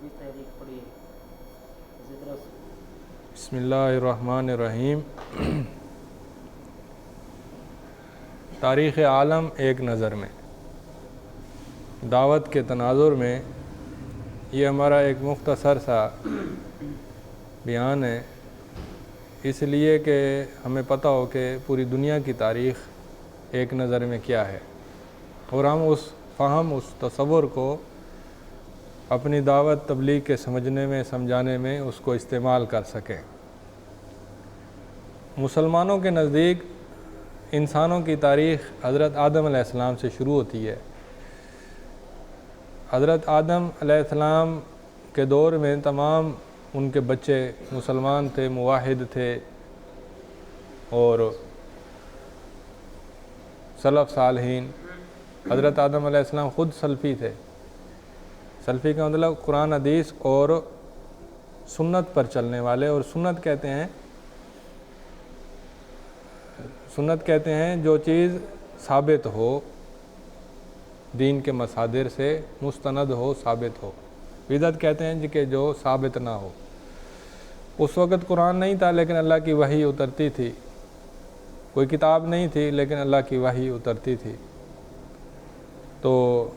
بھی تحریک پڑھی ہے اسی طرح سے. بسم اللہ الرحمن الرحیم. تاریخ عالم ایک نظر میں دعوت کے تناظر میں یہ ہمارا ایک مختصر سا بیان ہے، اس لیے کہ ہمیں پتہ ہو کہ پوری دنیا کی تاریخ ایک نظر میں کیا ہے، اور ہم اس فہم اس تصور کو اپنی دعوت تبلیغ کے سمجھنے میں سمجھانے میں اس کو استعمال کر سکیں. مسلمانوں کے نزدیک انسانوں کی تاریخ حضرت آدم علیہ السلام سے شروع ہوتی ہے. حضرت آدم علیہ السلام کے دور میں تمام ان کے بچے مسلمان تھے، موحد تھے، اور سلف صالحین. حضرت آدم علیہ السلام خود سلفی تھے. سلفی کا مطلب قرآن حدیث اور سنت پر چلنے والے، اور سنت کہتے ہیں جو چیز ثابت ہو، دین کے مصادر سے مستند ہو، ثابت ہو. بدعت کہتے ہیں کہ جو ثابت نہ ہو. اس وقت قرآن نہیں تھا لیکن اللہ کی وحی اترتی تھی، کوئی کتاب نہیں تھی لیکن اللہ کی وحی اترتی تھی. تو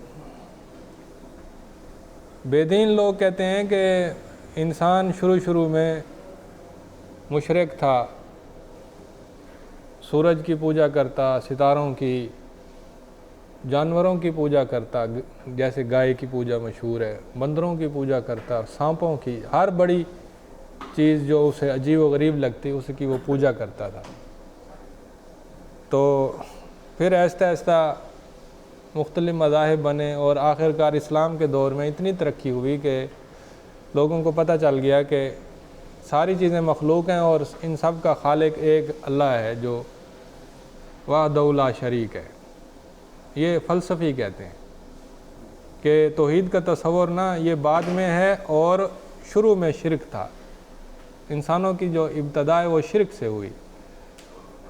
بے دین لوگ کہتے ہیں کہ انسان شروع میں مشرک تھا، سورج کی پوجا کرتا، ستاروں کی، جانوروں کی پوجا کرتا، جیسے گائے کی پوجا مشہور ہے، بندروں کی پوجا کرتا، سانپوں کی، ہر بڑی چیز جو اسے عجیب و غریب لگتی اس کی وہ پوجا کرتا تھا. تو پھر آہستہ آہستہ مختلف مذاہب بنے، اور آخرکار اسلام کے دور میں اتنی ترقی ہوئی کہ لوگوں کو پتہ چل گیا کہ ساری چیزیں مخلوق ہیں اور ان سب کا خالق ایک اللہ ہے جو وحدہ لا شریک ہے. یہ فلسفی کہتے ہیں کہ توحید کا تصور نا یہ بعد میں ہے، اور شروع میں شرک تھا. انسانوں کی جو ابتدا ہے وہ شرک سے ہوئی.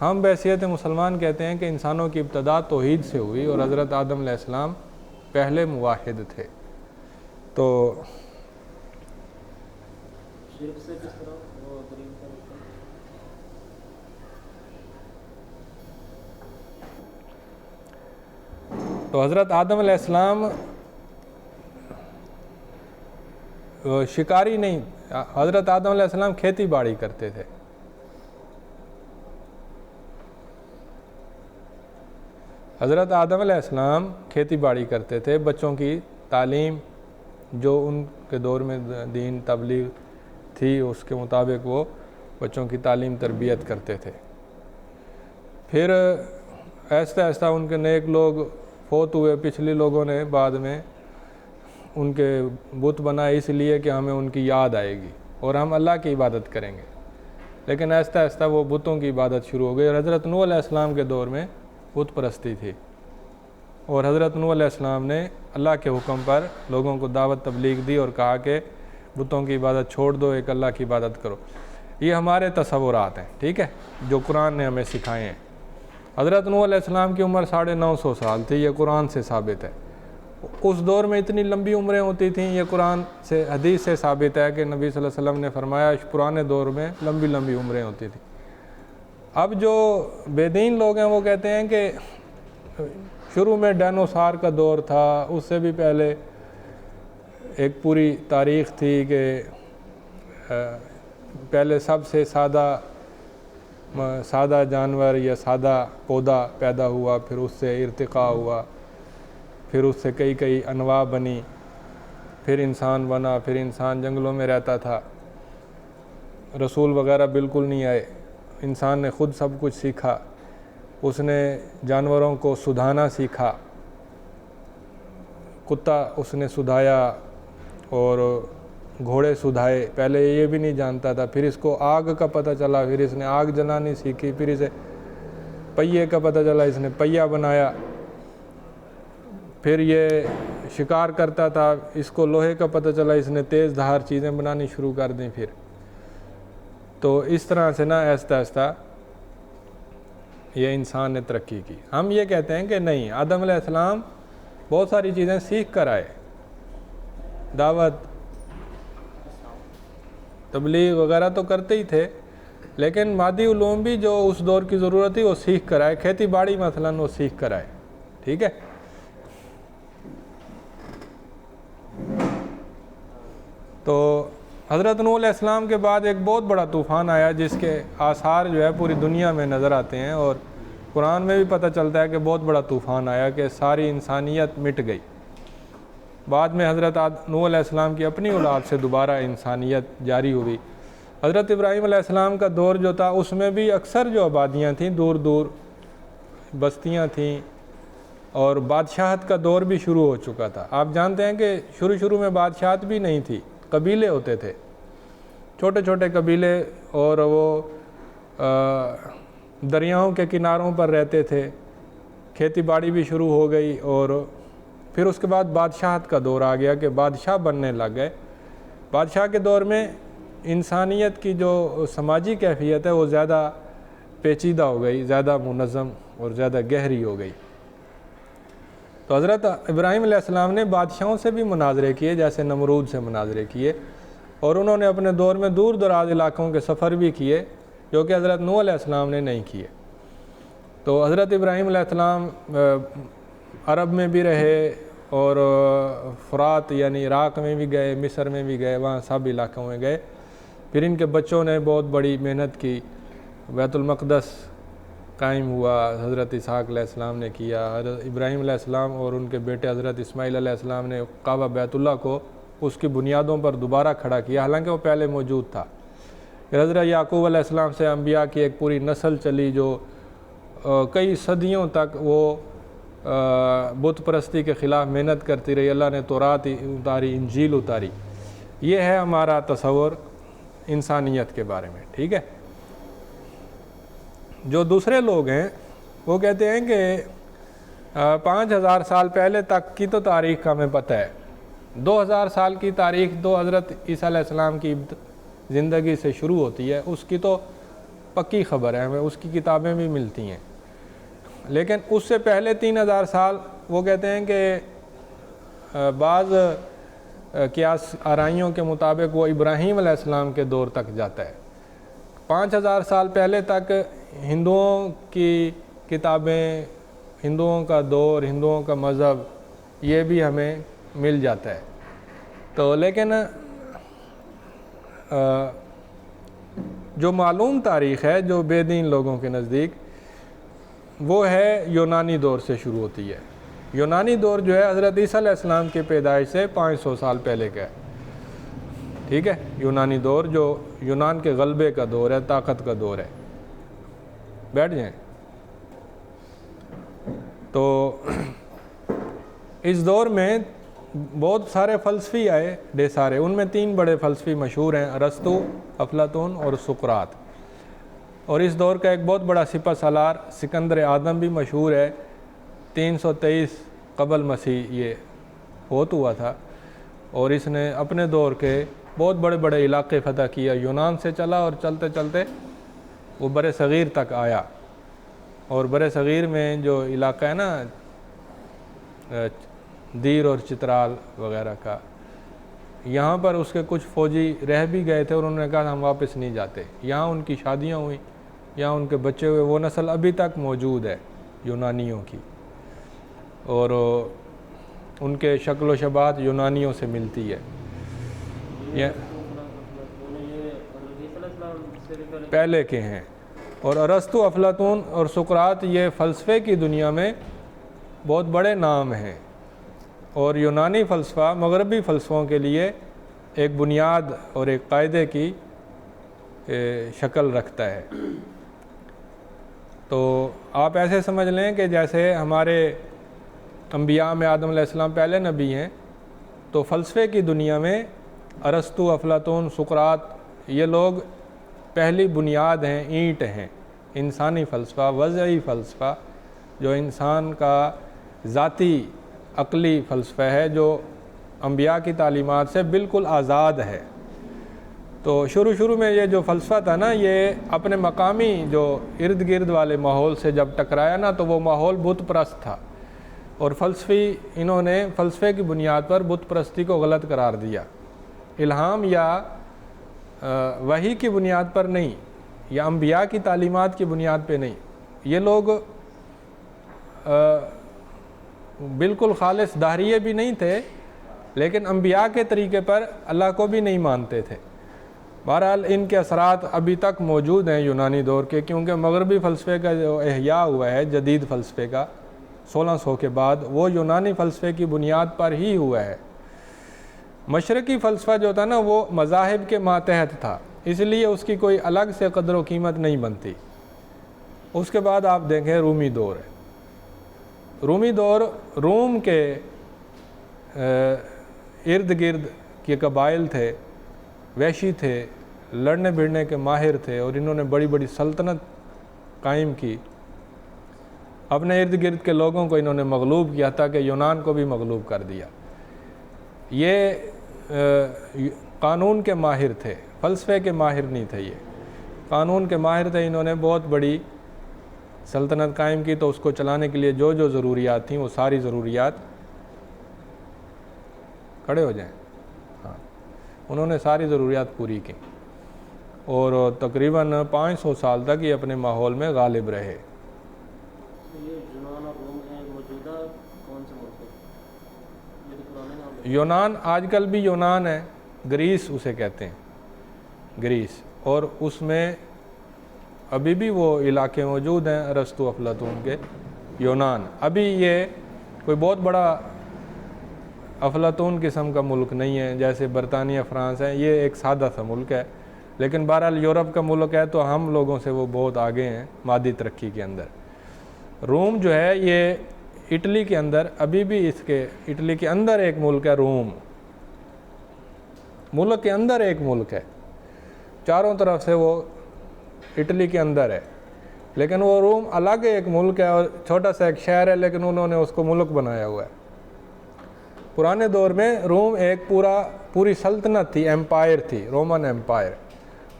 ہم بحیثیت مسلمان کہتے ہیں کہ انسانوں کی ابتدا توحید سے ہوئی، اور حضرت آدم علیہ السلام پہلے موحد تھے. تو شرک سے کس طرح وہ غریب کا تو حضرت آدم علیہ السلام شکاری نہیں، حضرت آدم علیہ السلام کھیتی باڑی کرتے تھے. حضرت آدم علیہ السلام کھیتی باڑی کرتے تھے. بچوں کی تعلیم جو ان کے دور میں دین تبلیغ تھی اس کے مطابق وہ بچوں کی تعلیم تربیت کرتے تھے. پھر آہستہ آہستہ ان کے نیک لوگ فوت ہوئے. پچھلے لوگوں نے بعد میں ان کے بت بنائے اس لیے کہ ہمیں ان کی یاد آئے گی اور ہم اللہ کی عبادت کریں گے. لیکن آہستہ آہستہ وہ بتوں کی عبادت شروع ہو گئی، اور حضرت نوح علیہ السلام کے دور میں بت پرستی تھی، اور حضرت نوح علیہ السلام نے اللہ کے حکم پر لوگوں کو دعوت تبلیغ دی اور کہا کہ بتوں کی عبادت چھوڑ دو، ایک اللہ کی عبادت کرو. یہ ہمارے تصورات ہیں، ٹھیک ہے، جو قرآن نے ہمیں سکھائے ہیں. حضرت نوح علیہ السلام کی عمر 950 سال تھی، یہ قرآن سے ثابت ہے. اس دور میں اتنی لمبی عمریں ہوتی تھیں، یہ قرآن سے حدیث سے ثابت ہے کہ نبی صلی اللہ علیہ وسلم نے فرمایا پرانے دور میں لمبی عمریں ہوتی تھیں. اب جو بے دین لوگ ہیں وہ کہتے ہیں کہ شروع میں ڈائنوسار کا دور تھا، اس سے بھی پہلے ایک پوری تاریخ تھی کہ پہلے سب سے سادہ جانور یا سادہ پودا پیدا ہوا، پھر اس سے ارتقاء ہوا، پھر اس سے کئی انواع بنی، پھر انسان بنا، پھر انسان جنگلوں میں رہتا تھا، رسول وغیرہ بالکل نہیں آئے، انسان نے خود سب کچھ سیکھا. اس نے جانوروں کو سدھانا سیکھا، کتا اس نے سدھایا اور گھوڑے سدھائے. پہلے یہ بھی نہیں جانتا تھا، پھر اس کو آگ کا پتہ چلا، پھر اس نے آگ جلانی سیکھی، پھر اسے پہیے کا پتہ چلا، اس نے پہیا بنایا. پھر یہ شکار کرتا تھا، اس کو لوہے کا پتہ چلا، اس نے تیز دھار چیزیں بنانی شروع کر دیں. پھر تو اس طرح سے نا آہستہ آہستہ یہ انسان نے ترقی کی. ہم یہ کہتے ہیں کہ نہیں، آدم علیہ السلام بہت ساری چیزیں سیکھ کر آئے، دعوت، تبلیغ وغیرہ تو کرتے ہی تھے، لیکن مادی علوم بھی جو اس دور کی ضرورت تھی وہ سیکھ کر آئے، کھیتی باڑی مثلاً وہ سیکھ کر آئے، ٹھیک ہے۔ تو حضرت نوح علیہ السلام کے بعد ایک بہت بڑا طوفان آیا جس کے آثار جو ہے پوری دنیا میں نظر آتے ہیں، اور قرآن میں بھی پتہ چلتا ہے کہ بہت بڑا طوفان آیا کہ ساری انسانیت مٹ گئی۔ بعد میں حضرت نوح علیہ السلام کی اپنی اولاد سے دوبارہ انسانیت جاری ہوئی۔ حضرت ابراہیم علیہ السلام کا دور جو تھا اس میں بھی اکثر جو آبادیاں تھیں، دور دور بستیاں تھیں، اور بادشاہت کا دور بھی شروع ہو چکا تھا۔ آپ جانتے ہیں کہ شروع میں بادشاہت بھی نہیں تھی، قبیلے ہوتے تھے، چھوٹے چھوٹے قبیلے، اور وہ دریاؤں کے کناروں پر رہتے تھے، کھیتی باڑی بھی شروع ہو گئی، اور پھر اس کے بعد بادشاہت کا دور آ گیا کہ بادشاہ بننے لگ گئے۔ بادشاہ کے دور میں انسانیت کی جو سماجی کیفیت ہے وہ زیادہ پیچیدہ ہو گئی، زیادہ منظم اور زیادہ گہری ہو گئی۔ تو حضرت ابراہیم علیہ السلام نے بادشاہوں سے بھی مناظرے کیے، جیسے نمرود سے مناظرے کیے، اور انہوں نے اپنے دور میں دور دراز علاقوں کے سفر بھی کیے جو کہ حضرت نوح علیہ السلام نے نہیں کیے۔ تو حضرت ابراہیم علیہ السلام عرب میں بھی رہے، اور فرات یعنی عراق میں بھی گئے، مصر میں بھی گئے، وہاں سب علاقوں میں گئے۔ پھر ان کے بچوں نے بہت بڑی محنت کی، بیت المقدس قائم ہوا، حضرت اسحاق علیہ السلام نے کیا، حضرت ابراہیم علیہ السلام اور ان کے بیٹے حضرت اسماعیل علیہ السلام نے کعبہ بیت اللہ کو اس کی بنیادوں پر دوبارہ کھڑا کیا، حالانکہ وہ پہلے موجود تھا۔ پھر حضرت یعقوب علیہ السلام سے انبیاء کی ایک پوری نسل چلی جو کئی صدیوں تک وہ بت پرستی کے خلاف محنت کرتی رہی، اللہ نے تورات اتاری، انجیل اتاری۔ یہ ہے ہمارا تصور انسانیت کے بارے میں، ٹھیک ہے۔ جو دوسرے لوگ ہیں وہ کہتے ہیں کہ 5000 سال پہلے تک کی تو تاریخ کا ہمیں پتہ ہے، 2000 سال کی تاریخ تو حضرت عیسیٰ علیہ السلام کی زندگی سے شروع ہوتی ہے، اس کی تو پکی خبر ہے، ہمیں اس کی کتابیں بھی ملتی ہیں۔ لیکن اس سے پہلے 3000 سال وہ کہتے ہیں کہ بعض قیاس آرائیوں کے مطابق وہ ابراہیم علیہ السلام کے دور تک جاتا ہے۔ 5000 سال پہلے تک ہندوؤں کی کتابیں، ہندوؤں کا دور، ہندوؤں کا مذہب، یہ بھی ہمیں مل جاتا ہے۔ تو لیکن جو معلوم تاریخ ہے جو بے دین لوگوں کے نزدیک، وہ ہے یونانی دور سے شروع ہوتی ہے۔ یونانی دور جو ہے حضرت عیسیٰ علیہ السلام کی پیدائش سے 500 سال پہلے کا ہے، ٹھیک ہے۔ یونانی دور جو یونان کے غلبے کا دور ہے، طاقت کا دور ہے۔ بیٹھ جائیں۔ تو اس دور میں بہت سارے فلسفی آئے، ڈھیر سارے، ان میں 3 بڑے فلسفی مشہور ہیں، ارسطو، افلاطون اور سقراط۔ اور اس دور کا ایک بہت بڑا سپہ سالار سکندر اعظم بھی مشہور ہے، 323 قبل مسیح یہ فوت ہوا تھا، اور اس نے اپنے دور کے بہت بڑے بڑے علاقے فتح کیا، یونان سے چلا اور چلتے چلتے وہ بر صغیر تک آیا۔ اور بر صغیر میں جو علاقہ ہے نا دیر اور چترال وغیرہ کا، یہاں پر اس کے کچھ فوجی رہ بھی گئے تھے، اور انہوں نے کہا ہم واپس نہیں جاتے۔ یہاں ان کی شادیاں ہوئیں، یہاں ان کے بچے ہوئے، وہ نسل ابھی تک موجود ہے یونانیوں کی، اور ان کے شکل و شباہت یونانیوں سے ملتی ہے۔ پہلے کے ہیں، اور ارسطو، افلاطون اور سقراط یہ فلسفے کی دنیا میں بہت بڑے نام ہیں، اور یونانی فلسفہ مغربی فلسفوں کے لیے ایک بنیاد اور ایک قاعدے کی شکل رکھتا ہے۔ تو آپ ایسے سمجھ لیں کہ جیسے ہمارے انبیاء میں آدم علیہ السلام پہلے نبی ہیں، تو فلسفے کی دنیا میں ارسطو، افلاطون، سقراط یہ لوگ پہلی بنیاد ہیں، اینٹ ہیں۔ انسانی فلسفہ، وضعی فلسفہ، جو انسان کا ذاتی عقلی فلسفہ ہے، جو انبیاء کی تعلیمات سے بالکل آزاد ہے۔ تو شروع میں یہ جو فلسفہ تھا نا، یہ اپنے مقامی جو ارد گرد والے ماحول سے جب ٹکرایا نا، تو وہ ماحول بت پرست تھا، اور فلسفی انہوں نے فلسفے کی بنیاد پر بت پرستی کو غلط قرار دیا۔ الہام یا وحی کی بنیاد پر نہیں یا انبیاء کی تعلیمات کی بنیاد پہ نہیں، یہ لوگ بالکل خالص دہریے بھی نہیں تھے، لیکن انبیاء کے طریقے پر اللہ کو بھی نہیں مانتے تھے۔ بہرحال ان کے اثرات ابھی تک موجود ہیں یونانی دور کے، کیونکہ مغربی فلسفے کا جو احیاء ہوا ہے جدید فلسفے کا 1600 کے بعد، وہ یونانی فلسفے کی بنیاد پر ہی ہوا ہے۔ مشرقی فلسفہ جو تھا نا وہ مذاہب کے ماتحت تھا، اس لیے اس کی کوئی الگ سے قدر و قیمت نہیں بنتی۔ اس کے بعد آپ دیکھیں رومی دور ہے۔ رومی دور روم کے ارد گرد کے قبائل تھے، وحشی تھے، لڑنے بھڑنے کے ماہر تھے، اور انہوں نے بڑی بڑی سلطنت قائم کی۔ اپنے ارد گرد کے لوگوں کو انہوں نے مغلوب کیا، تاکہ یونان کو بھی مغلوب کر دیا۔ یہ قانون کے ماہر تھے، فلسفے کے ماہر نہیں تھے، یہ قانون کے ماہر تھے۔ انہوں نے بہت بڑی سلطنت قائم کی، تو اس کو چلانے کے لیے جو جو ضروریات تھیں وہ ساری ضروریات، کھڑے ہو جائیں، ہاں، انہوں نے ساری ضروریات پوری کی، اور تقریباً 500 سال تک یہ اپنے ماحول میں غالب رہے۔ یہ یونان اور روم میں موجودہ کون سے ملک ہے؟ یہ تو پرانے نام ہے۔ یونان آج کل بھی یونان ہے، گریس اسے کہتے ہیں، گریس، اور اس میں ابھی بھی وہ علاقے موجود ہیں ارسطو افلاطون کے۔ یونان ابھی یہ کوئی بہت بڑا افلاطون قسم کا ملک نہیں ہے جیسے برطانیہ فرانس ہے، یہ ایک سادہ سا ملک ہے، لیکن بہرحال یورپ کا ملک ہے تو ہم لوگوں سے وہ بہت آگے ہیں مادی ترقی کے اندر۔ روم جو ہے یہ اٹلی کے اندر، ابھی بھی اس کے اٹلی کے اندر ایک ملک ہے روم، ملک کے اندر ایک ملک ہے، چاروں طرف سے وہ اٹلی کے اندر ہے، لیکن وہ روم الگ ایک ملک ہے اور چھوٹا سا ایک شہر ہے، لیکن انہوں نے اس کو ملک بنایا ہوا ہے۔ پرانے دور میں روم ایک پوری سلطنت تھی، ایمپائر تھی، رومن ایمپائر،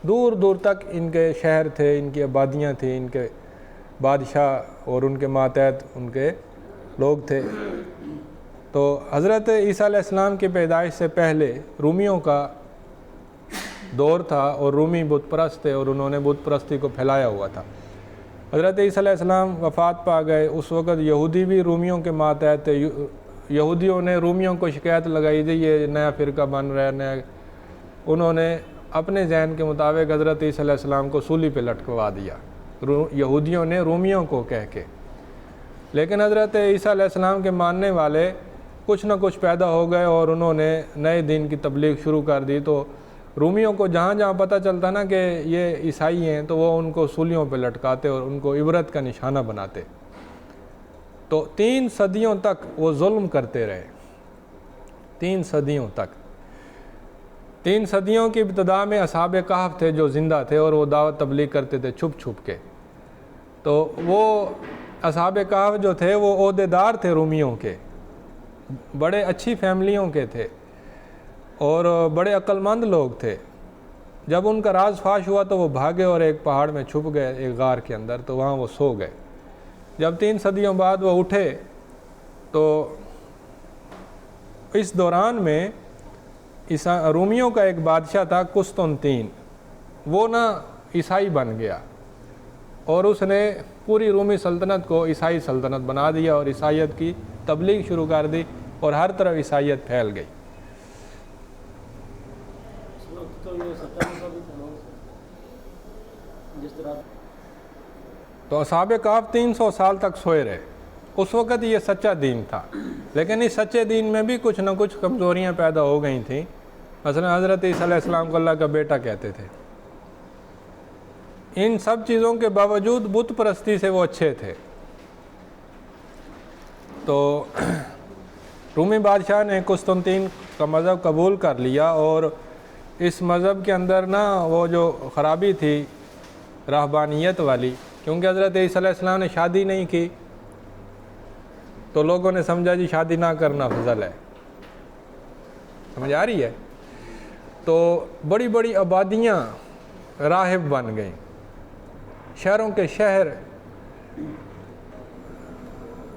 دور دور تک ان کے شہر تھے، ان کی آبادیاں تھیں، ان کے بادشاہ اور ان کے ماتحت ان کے لوگ تھے۔ تو حضرت عیسیٰ علیہ السلام کی پیدائش سے پہلے رومیوں کا دور تھا، اور رومی بت پرست تھے، اور انہوں نے بت پرستی کو پھیلایا ہوا تھا۔ حضرت عیسیٰ علیہ السلام وفات پا گئے، اس وقت یہودی بھی رومیوں کے ماتحت تھے۔ یہودیوں نے رومیوں کو شکایت لگائی تھی یہ نیا فرقہ بن رہا ہے نیا، انہوں نے اپنے ذہن کے مطابق حضرت عیسیٰ علیہ السلام کو سولی پہ لٹکوا دیا، یہودیوں نے رومیوں کو کہہ کے۔ لیکن حضرت عیسیٰ علیہ السلام کے ماننے والے کچھ نہ کچھ پیدا ہو گئے، اور انہوں نے نئے دین کی تبلیغ شروع کر دی، تو رومیوں کو جہاں جہاں پتہ چلتا نا کہ یہ عیسائی ہیں تو وہ ان کو سولیوں پہ لٹکاتے اور ان کو عبرت کا نشانہ بناتے۔ تو 3 صدیوں تک وہ ظلم کرتے رہے، 3 صدیوں تک۔ 3 صدیوں کی ابتدا میں اصحاب کہف تھے جو زندہ تھے، اور وہ دعوت تبلیغ کرتے تھے چھپ چھپ کے۔ تو وہ اصحاب کہف جو تھے وہ عہدیدار تھے رومیوں کے، بڑے اچھی فیملیوں کے تھے، اور بڑے عقل مند لوگ تھے۔ جب ان کا راز فاش ہوا تو وہ بھاگے اور ایک پہاڑ میں چھپ گئے، ایک غار کے اندر، تو وہاں وہ سو گئے۔ جب 3 صدیوں بعد وہ اٹھے تو اس دوران میں رومیوں کا ایک بادشاہ تھا قسطنطین، وہ نا عیسائی بن گیا، اور اس نے پوری رومی سلطنت کو عیسائی سلطنت بنا دیا، اور عیسائیت کی تبلیغ شروع کر دی، اور ہر طرف عیسائیت پھیل گئی۔ تو یہ سچا مذہب بھی تھا نا جس طرح تو اصحاب کہف 300 سال تک سوئے رہے، اس وقت یہ سچا دین تھا، لیکن اس سچے دین میں بھی کچھ نہ کچھ کمزوریاں پیدا ہو گئی تھیں۔ مثلا حضرت عیسیٰ علیہ السلام کو اللہ کا بیٹا کہتے تھے۔ ان سب چیزوں کے باوجود بت پرستی سے وہ اچھے تھے۔ تو رومی بادشاہ نے قسطنطین کا مذہب قبول کر لیا، اور اس مذہب کے اندر نا وہ جو خرابی تھی رہبانیت والی، کیونکہ حضرت عیسیٰ علیہ السلام نے شادی نہیں کی، تو لوگوں نے سمجھا جی شادی نہ کرنا فضل ہے، سمجھ آ رہی ہے؟ تو بڑی بڑی آبادیاں راہب بن گئیں، شہروں کے شہر،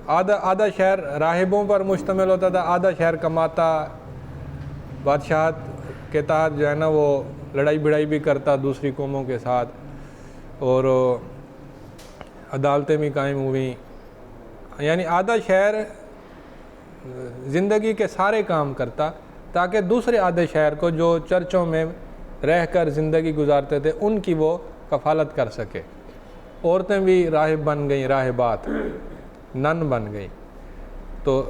آدھا شہر راہبوں پر مشتمل ہوتا تھا، آدھا شہر کماتا، بادشاہت کے تحت جو ہے نا وہ لڑائی بڑائی بھی کرتا دوسری قوموں کے ساتھ، اور عدالتیں بھی قائم ہوئیں، یعنی آدھا شہر زندگی کے سارے کام کرتا تاکہ دوسرے آدھے شہر کو جو چرچوں میں رہ کر زندگی گزارتے تھے ان کی وہ کفالت کر سکے۔ عورتیں بھی راہب بن گئیں، راہبات، نن بن گئیں، تو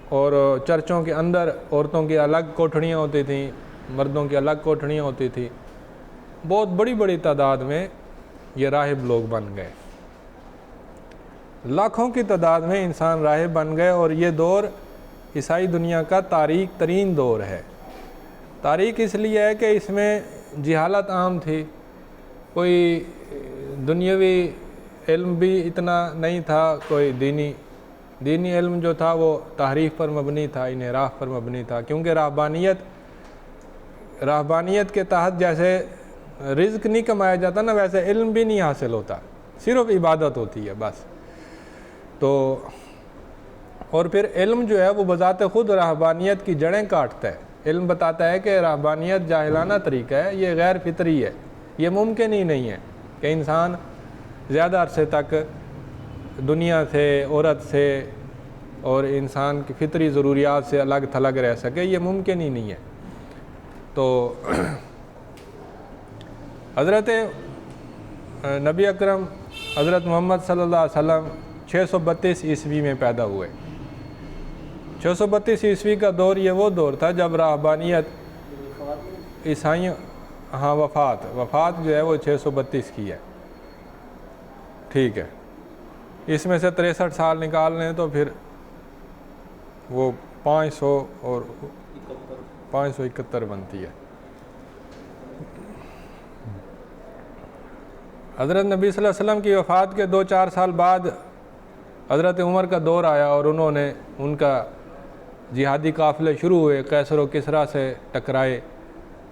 اور چرچوں کے اندر عورتوں کی الگ کوٹھڑیاں ہوتی تھیں، مردوں کی الگ کوٹھڑیاں ہوتی تھیں، بہت بڑی بڑی تعداد میں یہ راہب لوگ بن گئے، لاکھوں کی تعداد میں انسان راہب بن گئے، اور یہ دور عیسائی دنیا کا تاریک ترین دور ہے۔ تاریک اس لیے ہے کہ اس میں جہالت عام تھی، کوئی دنیاوی علم بھی اتنا نہیں تھا، کوئی دینی علم جو تھا وہ تحریف پر مبنی تھا، انحراف پر مبنی تھا، کیونکہ رہبانیت کے تحت جیسے رزق نہیں کمایا جاتا نا، ویسے علم بھی نہیں حاصل ہوتا، صرف عبادت ہوتی ہے بس۔ تو اور پھر علم جو ہے وہ بذات خود رہبانیت کی جڑیں کاٹتا ہے۔ علم بتاتا ہے کہ رہبانیت جاہلانہ طریقہ ہے، یہ غیر فطری ہے، یہ ممکن ہی نہیں ہے کہ انسان زیادہ عرصے تک دنیا سے، عورت سے اور انسان کی فطری ضروریات سے الگ تھلگ رہ سکے، یہ ممکن ہی نہیں ہے۔ تو حضرت نبی اکرم حضرت محمد صلی اللہ علیہ وسلم 632 عیسوی میں پیدا ہوئے۔ 632 عیسوی کا دور یہ وہ دور تھا جب رہبانیت عیسائیوں وفات جو ہے وہ 632 کی ہے، ٹھیک ہے، اس میں سے 63 سال نکال لیں تو پھر وہ 500 اور 571 بنتی ہے۔ حضرت نبی صلی اللہ علیہ وسلم کی وفات کے 2-4 سال بعد حضرت عمر کا دور آیا، اور ان کا جہادی قافلے شروع ہوئے، قیصر و کسریٰ سے ٹکرائے،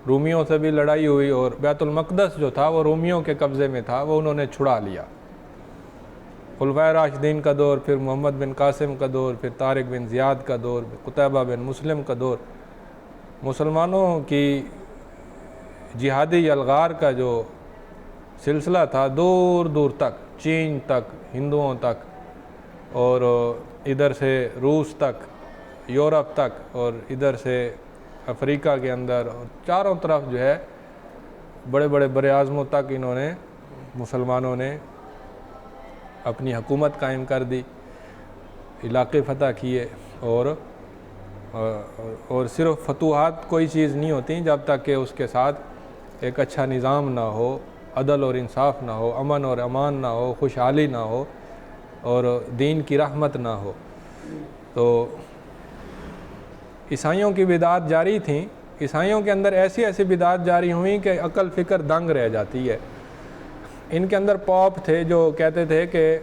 رومیوں سے بھی لڑائی ہوئی، اور بیت المقدس جو تھا وہ رومیوں کے قبضے میں تھا، وہ انہوں نے چھڑا لیا۔ خلفائے راشدین کا دور، پھر محمد بن قاسم کا دور، پھر طارق بن زیاد کا دور، قتیبہ بن مسلم کا دور، مسلمانوں کی جہادی یلغار کا جو سلسلہ تھا دور دور تک، چین تک، ہندوؤں تک، اور ادھر سے روس تک، یورپ تک، اور ادھر سے افریقہ کے اندر، اور چاروں طرف جو ہے بڑے بڑے براعظموں تک انہوں نے، مسلمانوں نے اپنی حکومت قائم کر دی، علاقے فتح کیے، اور صرف فتوحات کوئی چیز نہیں ہوتی جب تک کہ اس کے ساتھ ایک اچھا نظام نہ ہو، عدل اور انصاف نہ ہو، امن اور امان نہ ہو، خوشحالی نہ ہو، اور دین کی رحمت نہ ہو۔ تو عیسائیوں کی بدعات جاری تھیں، عیسائیوں کے اندر ایسی بدعات جاری ہوئیں کہ عقل فکر دنگ رہ جاتی ہے۔ ان کے اندر پوپ تھے جو کہتے تھے کہ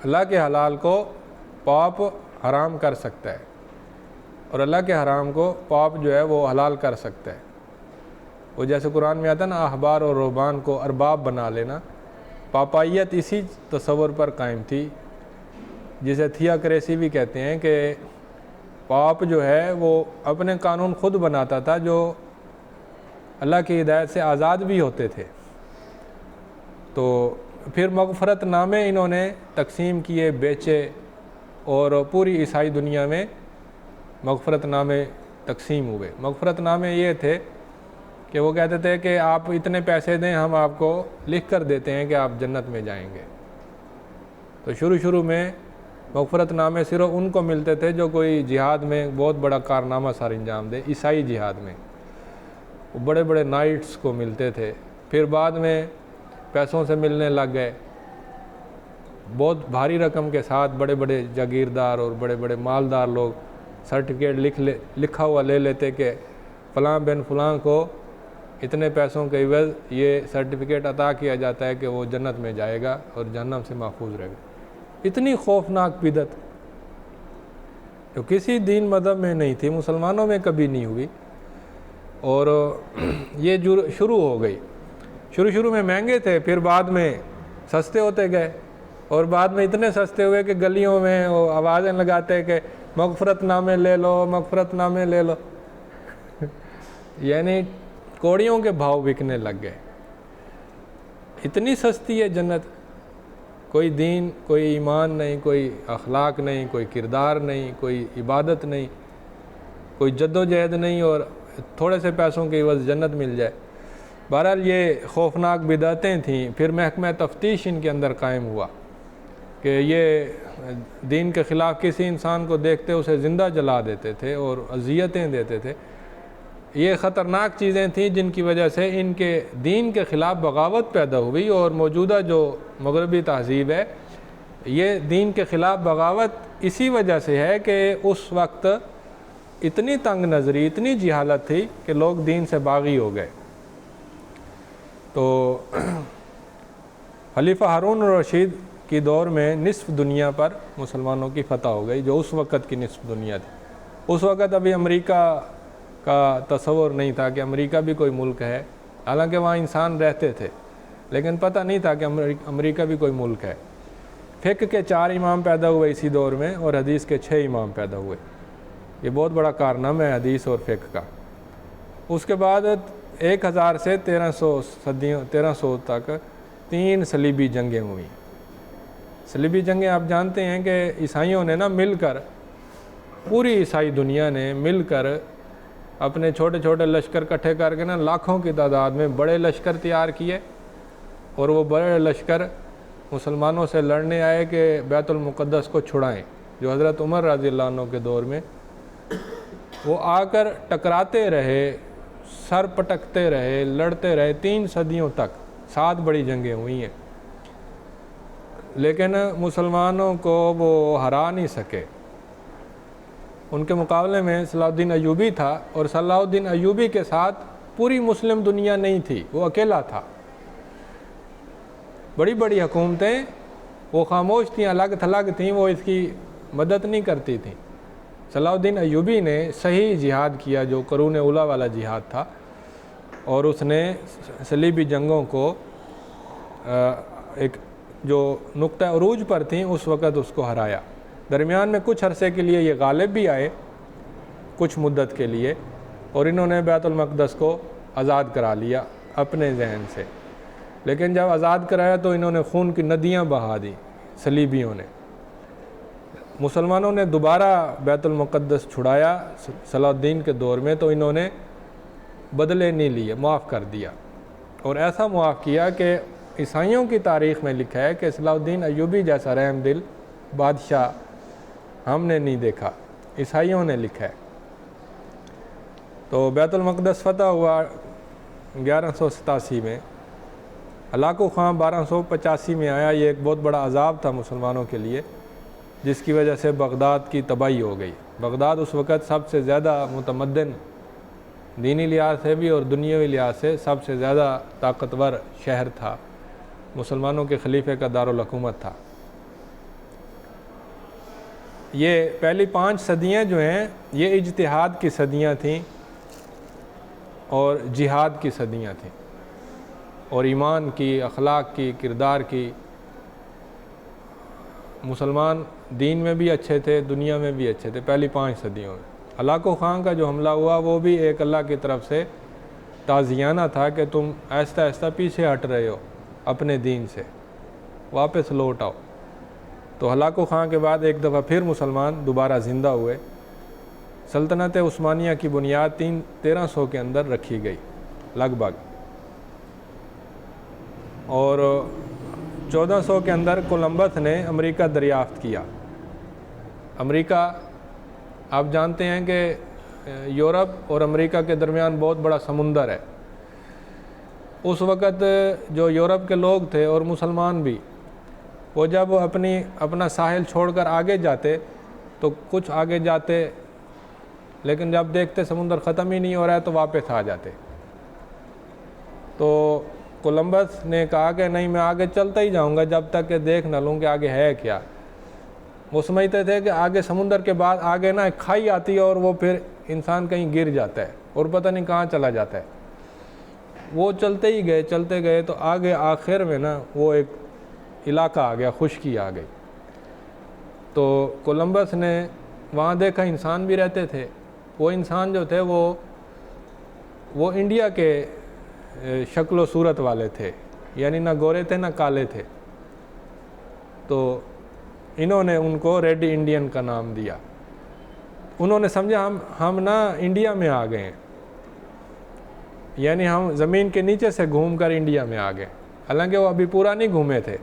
اللہ کے حلال کو پوپ حرام کر سکتا ہے، اور اللہ کے حرام کو پوپ جو ہے وہ حلال کر سکتا ہے۔ وہ جیسے قرآن میں آتا ہے نا، احبار اور رہبان کو ارباب بنا لینا، پاپائیت اسی تصور پر قائم تھی، جسے تھیاکریسی بھی کہتے ہیں، کہ پاپ جو ہے وہ اپنے قانون خود بناتا تھا جو اللہ کی ہدایت سے آزاد بھی ہوتے تھے۔ تو پھر مغفرت نامے انہوں نے تقسیم کیے، بیچے، اور پوری عیسائی دنیا میں مغفرت نامے تقسیم ہوئے۔ مغفرت نامے یہ تھے کہ وہ کہتے تھے کہ آپ اتنے پیسے دیں، ہم آپ کو لکھ کر دیتے ہیں کہ آپ جنت میں جائیں گے۔ تو شروع میں مغفرت نامے صرف ان کو ملتے تھے جو کوئی جہاد میں بہت بڑا کارنامہ سر انجام دے، عیسائی جہاد میں وہ بڑے بڑے نائٹس کو ملتے تھے۔ پھر بعد میں پیسوں سے ملنے لگ گئے، بہت بھاری رقم کے ساتھ بڑے بڑے جاگیردار اور بڑے بڑے مالدار لوگ سرٹیفکیٹ لکھا ہوا لے لیتے کہ فلاں بن فلاں کو اتنے پیسوں کے عوض یہ سرٹیفکیٹ عطا کیا جاتا ہے کہ وہ جنت میں جائے گا اور جہنم سے محفوظ رہے گا۔ اتنی خوفناک بدعت جو کسی دین مذہب میں نہیں تھی، مسلمانوں میں کبھی نہیں ہوئی، اور یہ شروع ہو گئی۔ شروع میں مہنگے تھے، پھر بعد میں سستے ہوتے گئے، اور بعد میں اتنے سستے ہوئے کہ گلیوں میں وہ آوازیں لگاتے کہ مغفرت نامے لے لو، مغفرت نامے لے لو۔ یعنی کوڑیوں کے بھاؤ بکنے لگ گئے. اتنی سستی ہے جنت, کوئی دین, کوئی ایمان نہیں, کوئی اخلاق نہیں, کوئی کردار نہیں, کوئی عبادت نہیں, کوئی جد و جہد نہیں, اور تھوڑے سے پیسوں کے عوض جنت مل جائے. بہرحال یہ خوفناک بدعتیں تھیں. پھر محکمہ تفتیش ان کے اندر قائم ہوا کہ یہ دین کے خلاف کسی انسان کو دیکھتے اسے زندہ جلا دیتے تھے اور اذیتیں دیتے تھے. یہ خطرناک چیزیں تھیں جن کی وجہ سے ان کے دین کے خلاف بغاوت پیدا ہوئی. اور موجودہ جو مغربی تہذیب ہے یہ دین کے خلاف بغاوت اسی وجہ سے ہے کہ اس وقت اتنی تنگ نظری, اتنی جہالت تھی کہ لوگ دین سے باغی ہو گئے. تو خلیفہ ہارون الرشید کی دور میں نصف دنیا پر مسلمانوں کی فتح ہو گئی, جو اس وقت کی نصف دنیا تھی. اس وقت ابھی امریکہ کا تصور نہیں تھا کہ امریکہ بھی کوئی ملک ہے, حالانکہ وہاں انسان رہتے تھے لیکن پتہ نہیں تھا کہ امریکہ بھی کوئی ملک ہے. فقہ کے 4 امام پیدا ہوئے اسی دور میں, اور حدیث کے 6 امام پیدا ہوئے. یہ بہت بڑا کارنامہ ہے حدیث اور فقہ کا. اس کے بعد 1000 سے 1300 تک 3 صلیبی جنگیں ہوئیں. صلیبی جنگیں آپ جانتے ہیں کہ عیسائیوں نے مل کر, پوری عیسائی دنیا نے مل کر اپنے چھوٹے چھوٹے لشکر اکٹھے کر کے لاکھوں کی تعداد میں بڑے لشکر تیار کیے, اور وہ بڑے لشکر مسلمانوں سے لڑنے آئے کہ بیت المقدس کو چھڑائیں. جو حضرت عمر رضی اللہ عنہ کے دور میں وہ آ کر ٹکراتے رہے, سر پٹکتے رہے, لڑتے رہے 3 صدیوں تک. 7 بڑی جنگیں ہوئی ہیں, لیکن مسلمانوں کو وہ ہرا نہیں سکے. ان کے مقابلے میں صلاح الدین ایوبی تھا, اور صلاح الدین ایوبی کے ساتھ پوری مسلم دنیا نہیں تھی, وہ اکیلا تھا. بڑی بڑی حکومتیں وہ خاموش تھیں, الگ تھلگ تھیں, وہ اس کی مدد نہیں کرتی تھیں. صلاح الدین ایوبی نے صحیح جہاد کیا جو قرون اولیٰ والا جہاد تھا, اور اس نے صلیبی جنگوں کو ایک جو نقطہ عروج پر تھیں اس وقت اس کو ہرایا. درمیان میں کچھ عرصے کے لیے یہ غالب بھی آئے, کچھ مدت کے لیے, اور انہوں نے بیت المقدس کو آزاد کرا لیا اپنے ذہن سے. لیکن جب آزاد کرایا تو انہوں نے خون کی ندیاں بہا دیں صلیبیوں نے. مسلمانوں نے دوبارہ بیت المقدس چھڑایا صلاح الدین کے دور میں, تو انہوں نے بدلے نہیں لیے, معاف کر دیا. اور ایسا معاف کیا کہ عیسائیوں کی تاریخ میں لکھا ہے کہ صلاح الدین ایوبی جیسا رحم دل بادشاہ ہم نے نہیں دیکھا, عیسائیوں نے لکھا ہے. تو بیت المقدس فتح ہوا 1187 میں. ہلاکو خان 1285 میں آیا. یہ ایک بہت بڑا عذاب تھا مسلمانوں کے لیے, جس کی وجہ سے بغداد کی تباہی ہو گئی. بغداد اس وقت سب سے زیادہ متمدن, دینی لحاظ سے بھی اور دنیاوی لحاظ سے سب سے زیادہ طاقتور شہر تھا, مسلمانوں کے خلیفے کا دارالحکومت تھا. یہ پہلی 5 صدیاں جو ہیں یہ اجتہاد کی صدیاں تھیں اور جہاد کی صدیاں تھیں, اور ایمان کی, اخلاق کی, کردار کی. مسلمان دین میں بھی اچھے تھے, دنیا میں بھی اچھے تھے پہلی 5 صدیوں میں. ہلاکو خان کا جو حملہ ہوا وہ بھی ایک اللہ کی طرف سے تعزیانہ تھا کہ تم آہستہ آہستہ پیچھے ہٹ رہے ہو اپنے دین سے, واپس لوٹ آؤ. تو ہلاکو خان کے بعد ایک دفعہ پھر مسلمان دوبارہ زندہ ہوئے. سلطنت عثمانیہ کی بنیاد 1300 کے اندر رکھی گئی لگ بھگ, اور 1400 کے اندر کولمبس نے امریکہ دریافت کیا. امریکہ آپ جانتے ہیں کہ یورپ اور امریکہ کے درمیان بہت بڑا سمندر ہے. اس وقت جو یورپ کے لوگ تھے اور مسلمان بھی, وہ جب اپنا ساحل چھوڑ کر آگے جاتے تو کچھ آگے جاتے, لیکن جب دیکھتے سمندر ختم ہی نہیں ہو رہا ہے تو واپس آ جاتے. تو کولمبس نے کہا کہ نہیں, میں آگے چلتا ہی جاؤں گا جب تک کہ دیکھ نہ لوں کہ آگے ہے کیا. وہ سمجھتے تھے کہ آگے سمندر کے بعد آگے ایک کھائی آتی ہے اور وہ پھر انسان کہیں گر جاتا ہے اور پتہ نہیں کہاں چلا جاتا ہے. وہ چلتے ہی گئے, چلتے گئے, تو آگے آخر میں وہ ایک علاقہ آ گیا, خشکی آ گئی. تو کولمبس نے وہاں دیکھا انسان بھی رہتے تھے. وہ انسان جو تھے وہ وہ انڈیا کے شکل و صورت والے تھے، یعنی نہ گورے تھے نہ کالے تھے، تو انہوں نے ان کو ریڈ انڈین کا نام دیا۔ انہوں نے سمجھا ہم نا انڈیا میں آ گئے ہیں، یعنی ہم زمین کے نیچے سے گھوم کر انڈیا میں آ گئے، حالانکہ وہ ابھی پورا نہیں گھومے تھے۔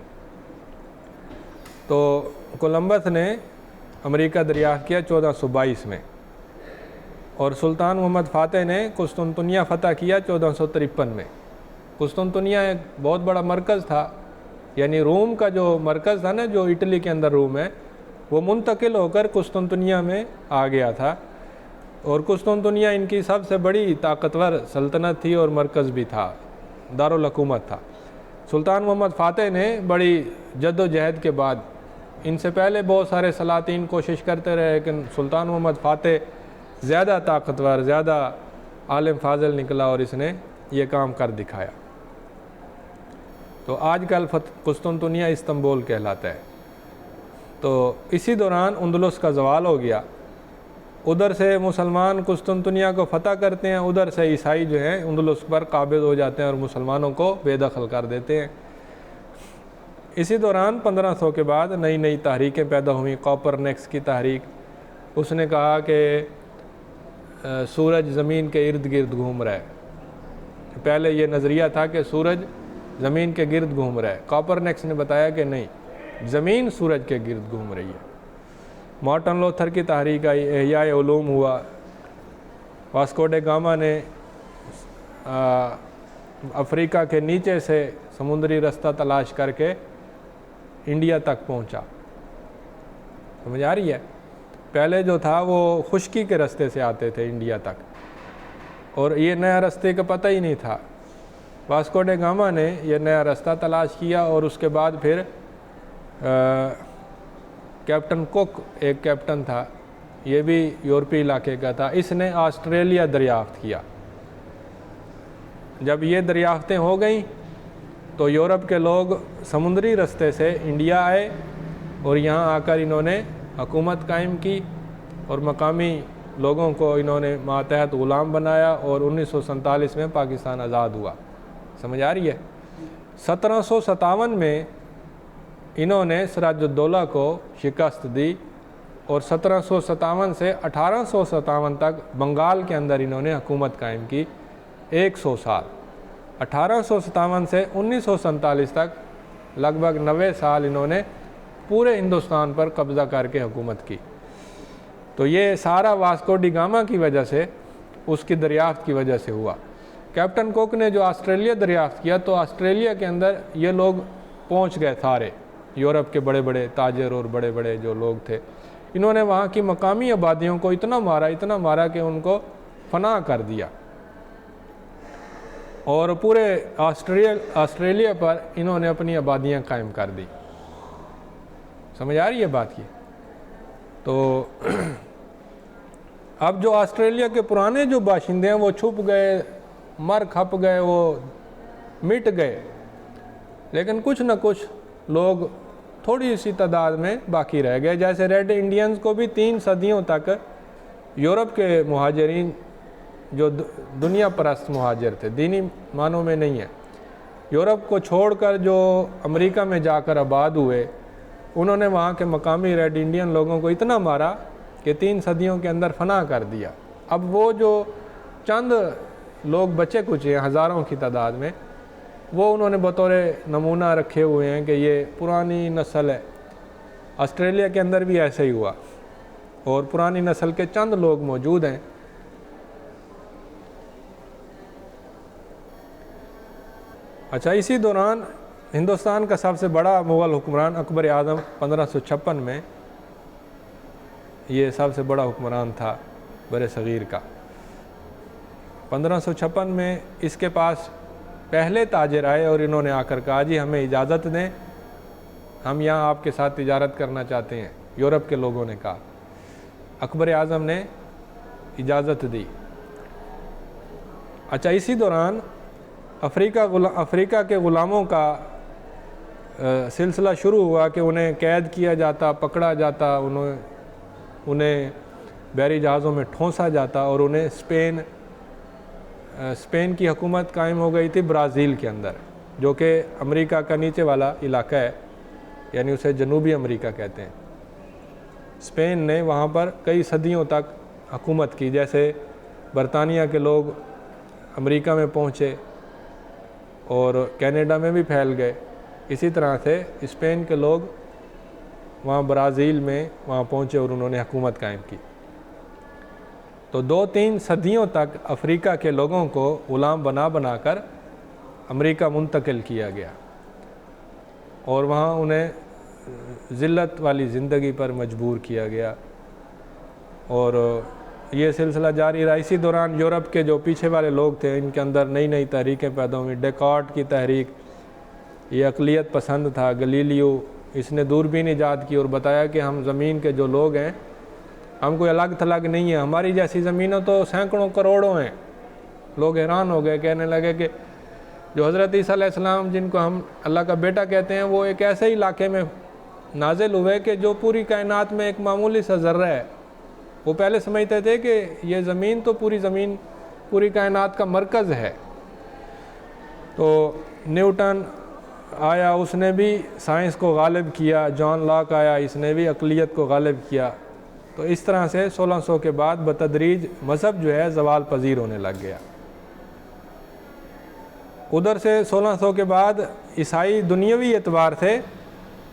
تو کولمبس نے امریکہ دریافت کیا 1422 میں، اور سلطان محمد فاتح نے قسطنطنیہ فتح کیا 1453 میں۔ قسطنطنیہ ایک بہت بڑا مرکز تھا، یعنی روم کا جو مرکز تھا نا، جو اٹلی کے اندر روم ہے، وہ منتقل ہو کر قسطنطنیہ میں آ گیا تھا، اور قسطنطنیہ ان کی سب سے بڑی طاقتور سلطنت تھی اور مرکز بھی تھا، دارالحکومت تھا۔ سلطان محمد فاتح نے بڑی جد و جہد کے بعد، ان سے پہلے بہت سارے سلاطین کوشش کرتے رہے، لیکن سلطان محمد فاتح زیادہ طاقتور، زیادہ عالم فاضل نکلا اور اس نے یہ کام کر دکھایا۔ تو آج کل قسطنطنیہ استنبول کہلاتا ہے۔ تو اسی دوران اندلس کا زوال ہو گیا، ادھر سے مسلمان قسطنطنیہ کو فتح کرتے ہیں، ادھر سے عیسائی جو ہیں اندلس پر قابض ہو جاتے ہیں اور مسلمانوں کو بے دخل کر دیتے ہیں۔ اسی دوران 1500 کے بعد نئی نئی تحریکیں پیدا ہوئیں۔ کوپرنکس کی تحریک، اس نے کہا کہ سورج زمین کے ارد گرد گھوم رہا ہے۔ پہلے یہ نظریہ تھا کہ سورج زمین کے گرد گھوم رہا ہے، کوپرنکس نے بتایا کہ نہیں، زمین سورج کے گرد گھوم رہی ہے۔ مارٹن لوتھر کی تحریک آئی، احیاء علوم ہوا۔ واسکو ڈے گاما نے افریقہ کے نیچے سے سمندری رستہ تلاش کر کے انڈیا تک پہنچا۔ سمجھ آ رہی ہے؟ پہلے جو تھا وہ خشکی کے رستے سے آتے تھے انڈیا تک، اور یہ نیا رستے کا پتہ ہی نہیں تھا۔ واسکو ڈے گاما نے یہ نیا رستہ تلاش کیا، اور اس کے بعد پھر کیپٹن کوک ایک کیپٹن تھا، یہ بھی یورپی علاقے کا تھا، اس نے آسٹریلیا دریافت کیا۔ جب یہ دریافتیں ہو گئیں تو یورپ کے لوگ سمندری رستے سے انڈیا آئے، اور یہاں آ کر انہوں نے حکومت قائم کی، اور مقامی لوگوں کو انہوں نے ماتحت غلام بنایا، اور 1947 میں پاکستان آزاد ہوا۔ سمجھ آ رہی ہے؟ 1757 میں انہوں نے سراج الدولہ کو شکست دی، اور 1757 سے 1857 تک بنگال کے اندر انہوں نے حکومت قائم کی 100 سال۔ 1857 سے 1947 تک لگ بھگ 90 سال انہوں نے پورے ہندوستان پر قبضہ کر کے حکومت کی۔ تو یہ سارا واسکو ڈی گاما کی وجہ سے، اس کی دریافت کی وجہ سے ہوا۔ کیپٹن کوک نے جو آسٹریلیا دریافت کیا، تو آسٹریلیا کے اندر یہ لوگ پہنچ گئے سارے، یورپ کے بڑے بڑے تاجر اور بڑے بڑے جو لوگ تھے، انہوں نے وہاں کی مقامی آبادیوں کو اتنا مارا کہ ان کو فنا کر دیا، اور پورے آسٹریلیا پر انہوں نے اپنی آبادیاں قائم کر دی۔ سمجھ آ رہی ہے بات کی؟ تو اب جو آسٹریلیا کے پرانے جو باشندے ہیں وہ چھپ گئے، مر کھپ گئے، وہ مٹ گئے، لیکن کچھ نہ کچھ لوگ تھوڑی سی تعداد میں باقی رہ گئے۔ جیسے ریڈ انڈینز کو بھی 3 صدیوں تک یورپ کے مہاجرین جو دنیا پرست مہاجر تھے، دینی معنوں میں نہیں ہے، یورپ کو چھوڑ کر جو امریکہ میں جا کر آباد ہوئے، انہوں نے وہاں کے مقامی ریڈ انڈین لوگوں کو اتنا مارا کہ 3 صدیوں کے اندر فنا کر دیا۔ اب وہ جو چند لوگ بچے کچے ہیں ہزاروں کی تعداد میں، وہ انہوں نے بطور نمونہ رکھے ہوئے ہیں کہ یہ پرانی نسل ہے۔ آسٹریلیا کے اندر بھی ایسا ہی ہوا، اور پرانی نسل کے چند لوگ موجود ہیں۔ اچھا، اسی دوران ہندوستان کا سب سے بڑا مغل حکمران اکبر اعظم 1556 میں، یہ سب سے بڑا حکمران تھا بر صغیر کا۔ 1556 میں اس کے پاس پہلے تاجر آئے، اور انہوں نے آ کر کہا جی ہمیں اجازت دیں، ہم یہاں آپ کے ساتھ تجارت کرنا چاہتے ہیں۔ یورپ کے لوگوں نے کہا، اکبر اعظم نے اجازت دی۔ اچھا، اسی دوران افریقہ کے غلاموں کا سلسلہ شروع ہوا کہ انہیں قید کیا جاتا، پکڑا جاتا، انہیں بحری جہازوں میں ٹھونسا جاتا، اور انہیں اسپین اسپین کی حکومت قائم ہو گئی تھی برازیل کے اندر، جو کہ امریکہ کا نیچے والا علاقہ ہے، یعنی اسے جنوبی امریکہ کہتے ہیں۔ اسپین نے وہاں پر کئی صدیوں تک حکومت کی، جیسے برطانیہ کے لوگ امریکہ میں پہنچے اور کینیڈا میں بھی پھیل گئے، اسی طرح سے اسپین کے لوگ وہاں برازیل میں وہاں پہنچے اور انہوں نے حکومت قائم کی۔ تو 2-3 صدیوں تک افریقہ کے لوگوں کو غلام بنا بنا کر امریکہ منتقل کیا گیا اور وہاں انہیں ذلت والی زندگی پر مجبور کیا گیا، اور یہ سلسلہ جاری رہا۔ اسی دوران یورپ کے جو پیچھے والے لوگ تھے، ان کے اندر نئی نئی تحریکیں پیدا ہوئیں۔ ڈیکارٹ کی تحریک، یہ اقلیت پسند تھا۔ گلیلیو، اس نے دوربین ایجاد کی اور بتایا کہ ہم زمین کے جو لوگ ہیں، ہم کوئی الگ تھلگ نہیں ہیں، ہماری جیسی زمینوں تو سینکڑوں کروڑوں ہیں۔ لوگ حیران ہو گئے، کہنے لگے کہ جو حضرت عیسیٰ علیہ السلام، جن کو ہم اللہ کا بیٹا کہتے ہیں، وہ ایک ایسے علاقے میں نازل ہوئے کہ جو پوری کائنات میں ایک معمولی سا ذرہ ہے۔ وہ پہلے سمجھتے تھے کہ یہ زمین تو پوری کائنات کا مرکز ہے۔ تو نیوٹن آیا، اس نے بھی سائنس کو غالب کیا۔ جان لاک آیا، اس نے بھی عقلیت کو غالب کیا۔ تو اس طرح سے 1600 کے بعد بتدریج مذہب جو ہے زوال پذیر ہونے لگ گیا۔ ادھر سے 1600 کے بعد عیسائی دنیاوی اعتبار سے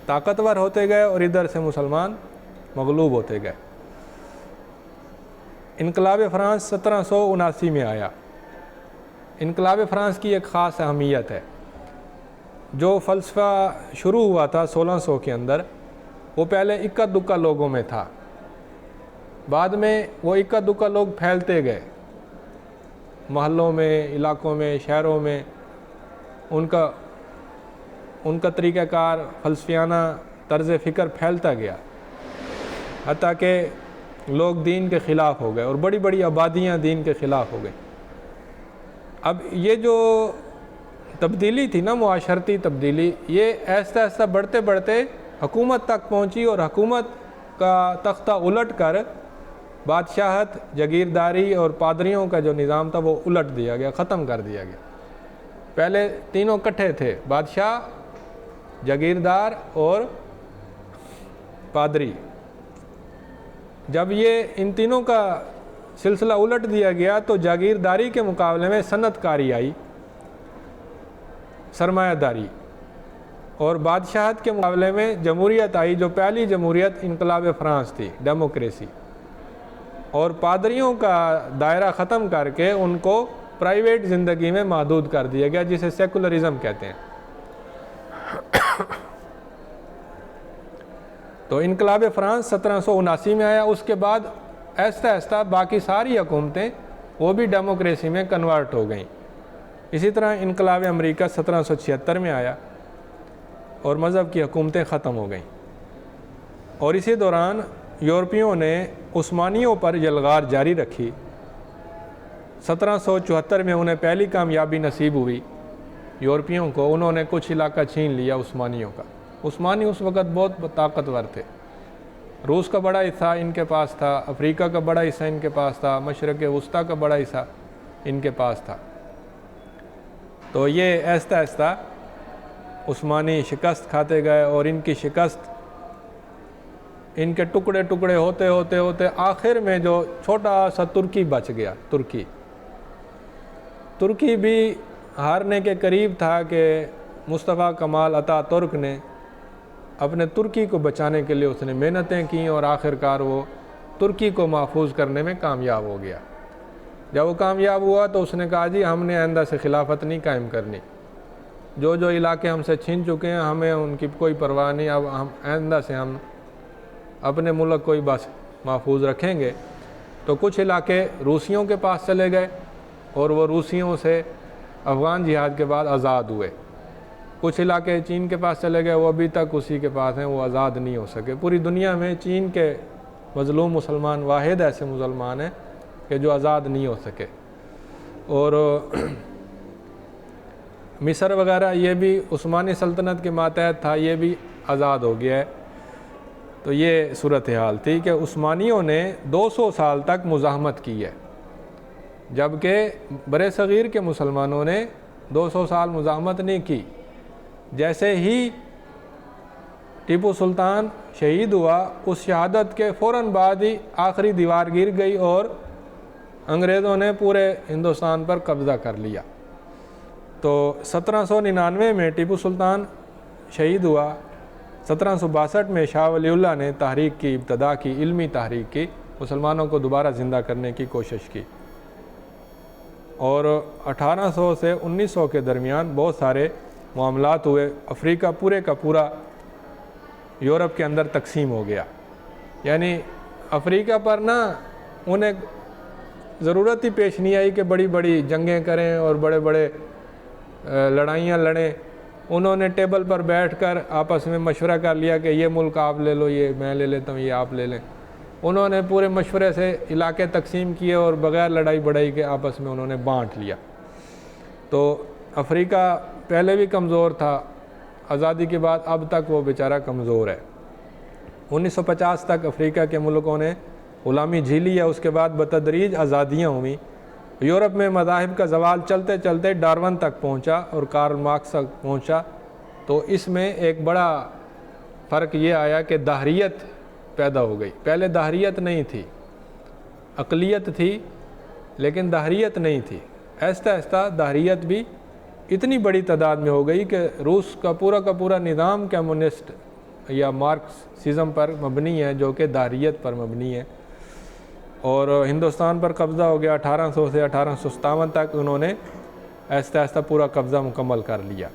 طاقتور ہوتے گئے اور ادھر سے مسلمان مغلوب ہوتے گئے۔ انقلاب فرانس 1779 میں آیا۔ انقلاب فرانس کی ایک خاص اہمیت ہے۔ جو فلسفہ شروع ہوا تھا 1600 کے اندر، وہ پہلے اکا دکا لوگوں میں تھا، بعد میں وہ اکا دکا لوگ پھیلتے گئے، محلوں میں، علاقوں میں، شہروں میں۔ ان کا طریقہ کار، فلسفیانہ طرز فکر پھیلتا گیا، حتیٰ کہ لوگ دین کے خلاف ہو گئے اور بڑی بڑی آبادیاں دین کے خلاف ہو گئیں۔ اب یہ جو تبدیلی تھی نا، معاشرتی تبدیلی، یہ ایسا ایسا بڑھتے بڑھتے حکومت تک پہنچی، اور حکومت کا تختہ الٹ کر بادشاہت، جاگیرداری اور پادریوں کا جو نظام تھا وہ الٹ دیا گیا، ختم کر دیا گیا۔ پہلے تینوں کٹھے تھے، بادشاہ، جاگیردار اور پادری۔ جب یہ ان تینوں کا سلسلہ الٹ دیا گیا تو جاگیرداری کے مقابلے میں صنعت کاری آئی، سرمایہ داری، اور بادشاہت کے مقابلے میں جمہوریت آئی، جو پہلی جمہوریت انقلاب فرانس تھی، ڈیموکریسی۔ اور پادریوں کا دائرہ ختم کر کے ان کو پرائیویٹ زندگی میں محدود کر دیا گیا، جسے سیکولرزم کہتے ہیں۔ تو انقلاب فرانس 1779 میں آیا۔ اس کے بعد آہستہ آہستہ باقی ساری حکومتیں وہ بھی ڈیموکریسی میں کنورٹ ہو گئیں۔ اسی طرح انقلاب امریکہ 1776 میں آیا اور مذہب کی حکومتیں ختم ہو گئیں۔ اور اسی دوران یورپیوں نے عثمانیوں پر یلغار جاری رکھی۔ 1774 میں انہیں پہلی کامیابی نصیب ہوئی یورپیوں کو، انہوں نے کچھ علاقہ چھین لیا عثمانیوں کا۔ عثمانی اس وقت بہت طاقتور تھے، روس کا بڑا حصہ ان کے پاس تھا، افریقہ کا بڑا حصہ ان کے پاس تھا، مشرق وسطیٰ کا بڑا حصہ ان کے پاس تھا۔ تو یہ آہستہ آہستہ عثمانی شکست کھاتے گئے، اور ان کی شکست، ان کے ٹکڑے ٹکڑے ہوتے ہوتے ہوتے آخر میں جو چھوٹا سا ترکی بچ گیا، ترکی بھی ہارنے کے قریب تھا کہ مصطفیٰ کمال اتا ترک نے اپنے ترکی کو بچانے کے لیے اس نے محنتیں کیں، اور آخرکار وہ ترکی کو محفوظ کرنے میں کامیاب ہو گیا۔ جب وہ کامیاب ہوا تو اس نے کہا جی ہم نے آئندہ سے خلافت نہیں قائم کرنی، جو علاقے ہم سے چھین چکے ہیں ہمیں ان کی کوئی پرواہ نہیں، اب ہم آئندہ سے ہم اپنے ملک کو ہی بس محفوظ رکھیں گے۔ تو کچھ علاقے روسیوں کے پاس چلے گئے، اور وہ روسیوں سے افغان جہاد کے بعد آزاد ہوئے۔ کچھ علاقے چین کے پاس چلے گئے، وہ ابھی تک اسی کے پاس ہیں، وہ آزاد نہیں ہو سکے۔ پوری دنیا میں چین کے مظلوم مسلمان واحد ایسے مسلمان ہیں کہ جو آزاد نہیں ہو سکے۔ اور مصر وغیرہ یہ بھی عثمانی سلطنت کے ماتحت تھا، یہ بھی آزاد ہو گیا ہے۔ تو یہ صورتحال تھی کہ عثمانیوں نے 200 سال تک مزاحمت کی ہے، جبکہ برِ صغیر کے مسلمانوں نے 200 سال مزاحمت نہیں کی۔ جیسے ہی ٹیپو سلطان شہید ہوا، اس شہادت کے فوراً بعد ہی آخری دیوار گر گئی اور انگریزوں نے پورے ہندوستان پر قبضہ کر لیا۔ تو 1799 میں ٹیپو سلطان شہید ہوا، 1762 میں شاہ ولی اللہ نے تحریک کی ابتدا کی، علمی تحریک کی، مسلمانوں کو دوبارہ زندہ کرنے کی کوشش کی، اور 1800 سے 1900 کے درمیان بہت سارے معاملات ہوئے۔ افریقہ پورے کا پورا یورپ کے اندر تقسیم ہو گیا، یعنی افریقہ پر نا انہیں ضرورت ہی پیش نہیں آئی کہ بڑی بڑی جنگیں کریں اور بڑے بڑے لڑائیاں لڑیں۔ انہوں نے ٹیبل پر بیٹھ کر آپس میں مشورہ کر لیا کہ یہ ملک آپ لے لو، یہ میں لے لیتا ہوں، یہ آپ لے لیں۔ انہوں نے پورے مشورے سے علاقے تقسیم کیے اور بغیر لڑائی بڑائی کے آپس میں انہوں نے بانٹ لیا۔ تو افریقہ پہلے بھی کمزور تھا، آزادی کے بعد اب تک وہ بیچارہ کمزور ہے۔ 1950 تک افریقہ کے ملکوں نے غلامی جھیلی ہے، اس کے بعد بتدریج آزادیاں ہوئیں۔ یورپ میں مذاہب کا زوال چلتے چلتے ڈارون تک پہنچا اور کارل مارکس تک پہنچا۔ تو اس میں ایک بڑا فرق یہ آیا کہ دہریت پیدا ہو گئی۔ پہلے دہریت نہیں تھی، اقلیت تھی لیکن دہریت نہیں تھی۔ آہستہ آہستہ دہریت بھی اتنی بڑی تعداد میں ہو گئی کہ روس کا پورا نظام کمیونسٹ یا مارکسزم پر مبنی ہے، جو کہ دہریت پر مبنی ہے، اور ہندوستان پر قبضہ ہو گیا۔ 1800 سے 1857 تک انہوں نے آہستہ آہستہ پورا قبضہ مکمل کر لیا۔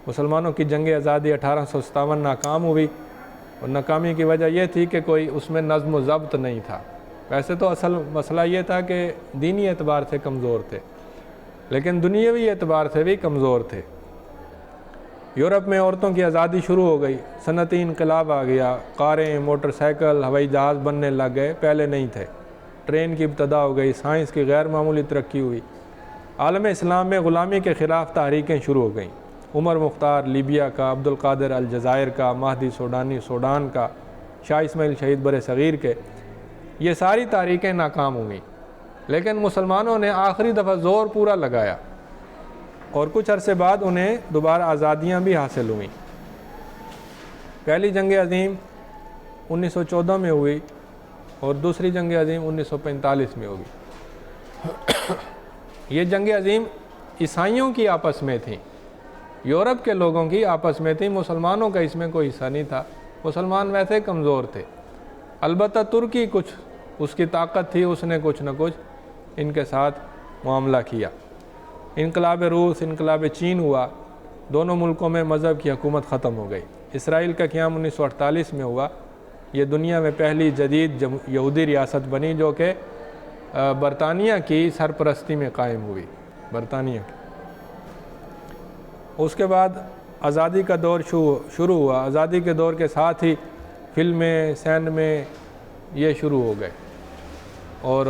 مسلمانوں کی جنگ آزادی 1857 ناکام ہوئی، اور ناکامی کی وجہ یہ تھی کہ کوئی اس میں نظم و ضبط نہیں تھا۔ ویسے تو اصل مسئلہ یہ تھا کہ دینی اعتبار سے کمزور تھے، لیکن دنیاوی اعتبار سے بھی کمزور تھے۔ یورپ میں عورتوں کی آزادی شروع ہو گئی، صنعتی انقلاب آ گیا، کاریں، موٹر سائیکل، ہوائی جہاز بننے لگ گئے، پہلے نہیں تھے۔ ٹرین کی ابتدا ہو گئی، سائنس کی غیر معمولی ترقی ہوئی۔ عالم اسلام میں غلامی کے خلاف تحریکیں شروع ہو گئیں۔ عمر مختار لیبیا کا، عبد القادر الجزائر کا، مہدی سوڈانی سوڈان کا، شاہ اسماعیل شہید برِ صغیر کے، یہ ساری تحریکیں ناکام ہوئیں۔ لیکن مسلمانوں نے آخری دفعہ زور پورا لگایا، اور کچھ عرصے بعد انہیں دوبارہ آزادیاں بھی حاصل ہوئیں۔ پہلی جنگ عظیم 1914 میں ہوئی اور دوسری جنگ عظیم 1945 میں ہوگی۔ یہ جنگ عظیم عیسائیوں کی آپس میں تھیں، یورپ کے لوگوں کی آپس میں تھیں، مسلمانوں کا اس میں کوئی حصہ نہیں تھا۔ مسلمان ویسے کمزور تھے، البتہ ترکی کچھ اس کی طاقت تھی، اس نے کچھ نہ کچھ ان کے ساتھ معاملہ کیا۔ انقلاب روس، انقلاب چین ہوا، دونوں ملکوں میں مذہب کی حکومت ختم ہو گئی۔ اسرائیل کا قیام 1948 میں ہوا، یہ دنیا میں پہلی جدید یہودی ریاست بنی جو کہ برطانیہ کی سرپرستی میں قائم ہوئی، برطانیہ کی۔ اس کے بعد آزادی کا دور شروع ہوا۔ آزادی کے دور کے ساتھ ہی فلمیں، سینمے یہ شروع ہو گئے، اور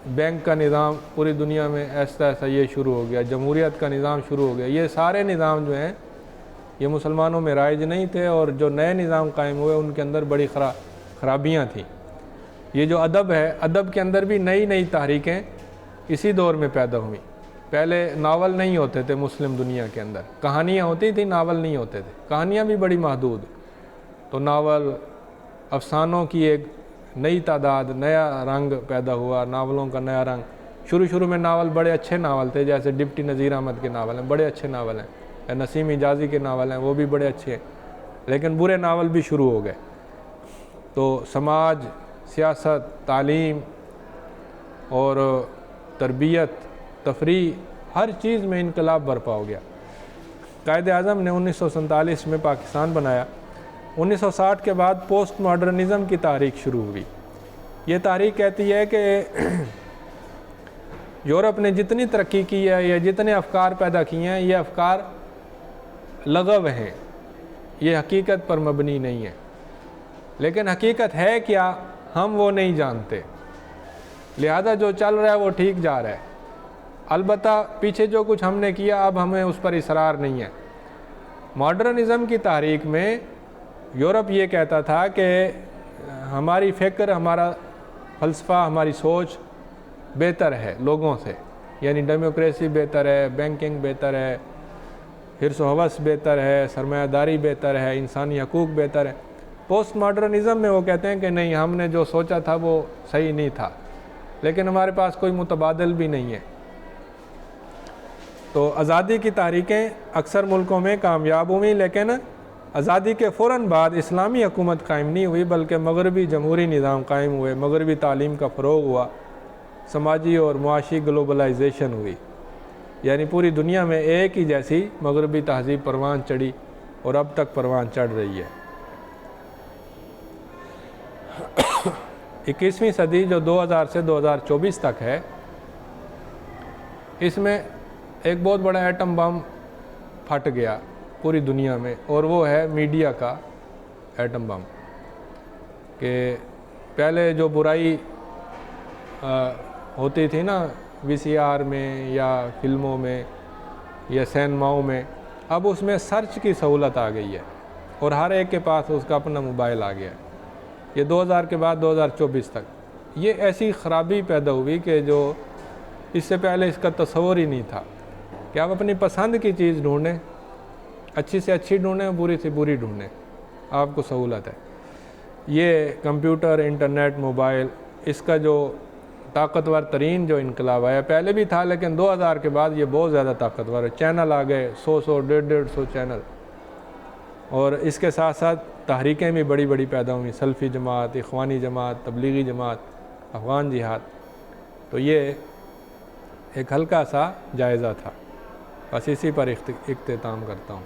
بینک کا نظام پوری دنیا میں ایسا یہ شروع ہو گیا، جمہوریت کا نظام شروع ہو گیا۔ یہ سارے نظام جو ہیں یہ مسلمانوں میں رائج نہیں تھے، اور جو نئے نظام قائم ہوئے ان کے اندر بڑی خرابیاں تھیں۔ یہ جو ادب ہے، ادب کے اندر بھی نئی تحریکیں اسی دور میں پیدا ہوئیں۔ پہلے ناول نہیں ہوتے تھے مسلم دنیا کے اندر، کہانیاں ہوتی تھیں، ناول نہیں ہوتے تھے، کہانیاں بھی بڑی محدود۔ تو ناول، افسانوں کی ایک نئی تعداد، نیا رنگ پیدا ہوا، ناولوں کا نیا رنگ۔ شروع میں ناول بڑے اچھے ناول تھے، جیسے ڈپٹی نذیر احمد کے ناول ہیں، بڑے اچھے ناول ہیں، یا نسیم حجازی کے ناول ہیں، وہ بھی بڑے اچھے ہیں، لیکن برے ناول بھی شروع ہو گئے۔ تو سماج، سیاست، تعلیم اور تربیت، تفریح، ہر چیز میں انقلاب برپا ہو گیا۔ قائد اعظم نے 1947 میں پاکستان بنایا۔ 1960 کے بعد پوسٹ ماڈرنزم کی تحریک شروع ہوئی۔ یہ تحریک کہتی ہے کہ یورپ نے جتنی ترقی کی ہے یا جتنے افکار پیدا کیے ہیں، یہ افکار لغو ہیں، یہ حقیقت پر مبنی نہیں ہے۔ لیکن حقیقت ہے کیا، ہم وہ نہیں جانتے، لہذا جو چل رہا ہے وہ ٹھیک جا رہا ہے۔ البتہ پیچھے جو کچھ ہم نے کیا اب ہمیں اس پر اصرار نہیں ہے۔ ماڈرنزم کی تحریک میں یورپ یہ کہتا تھا کہ ہماری فکر، ہمارا فلسفہ، ہماری سوچ بہتر ہے لوگوں سے، یعنی ڈیموکریسی بہتر ہے، بینکنگ بہتر ہے، حرص و حوث بہتر ہے، سرمایہ داری بہتر ہے، انسانی حقوق بہتر ہے۔ پوسٹ ماڈرنزم میں وہ کہتے ہیں کہ نہیں، ہم نے جو سوچا تھا وہ صحیح نہیں تھا، لیکن ہمارے پاس کوئی متبادل بھی نہیں ہے۔ تو آزادی کی تحریکیں اکثر ملکوں میں کامیاب ہوئیں، لیکن آزادی کے فوراً بعد اسلامی حکومت قائم نہیں ہوئی، بلکہ مغربی جمہوری نظام قائم ہوئے، مغربی تعلیم کا فروغ ہوا، سماجی اور معاشی گلوبلائزیشن ہوئی، یعنی پوری دنیا میں ایک ہی جیسی مغربی تہذیب پروان چڑھی اور اب تک پروان چڑھ رہی ہے۔ 21ویں صدی جو 2000 سے 2024 تک ہے، اس میں ایک بہت بڑا ایٹم بم پھٹ گیا پوری دنیا میں، اور وہ ہے میڈیا کا ایٹم بم۔ کہ پہلے جو برائی ہوتی تھی نا VCR میں یا فلموں میں یا سینماؤں میں، اب اس میں سرچ کی سہولت آ گئی ہے اور ہر ایک کے پاس اس کا اپنا موبائل آ گیا ہے۔ یہ 2000 کے بعد 2024 تک یہ ایسی خرابی پیدا ہوئی کہ جو اس سے پہلے اس کا تصور ہی نہیں تھا کہ آپ اپنی پسند کی چیز ڈھونڈیں، اچھی سے اچھی ڈھونڈیں، بری سے بری ڈھونڈیں، آپ کو سہولت ہے۔ یہ کمپیوٹر، انٹرنیٹ، موبائل، اس کا جو طاقتور ترین جو انقلاب آیا، پہلے بھی تھا لیکن 2000 کے بعد یہ بہت زیادہ طاقتور ہے۔ چینل آ گئے، 100 150 چینل، اور اس کے ساتھ ساتھ تحریکیں بھی بڑی بڑی پیدا ہوئیں، سلفی جماعت، اخوانی جماعت، تبلیغی جماعت، افغان جہاد۔ تو یہ ایک ہلکا سا جائزہ تھا، بس اسی پر اختتام کرتا ہوں۔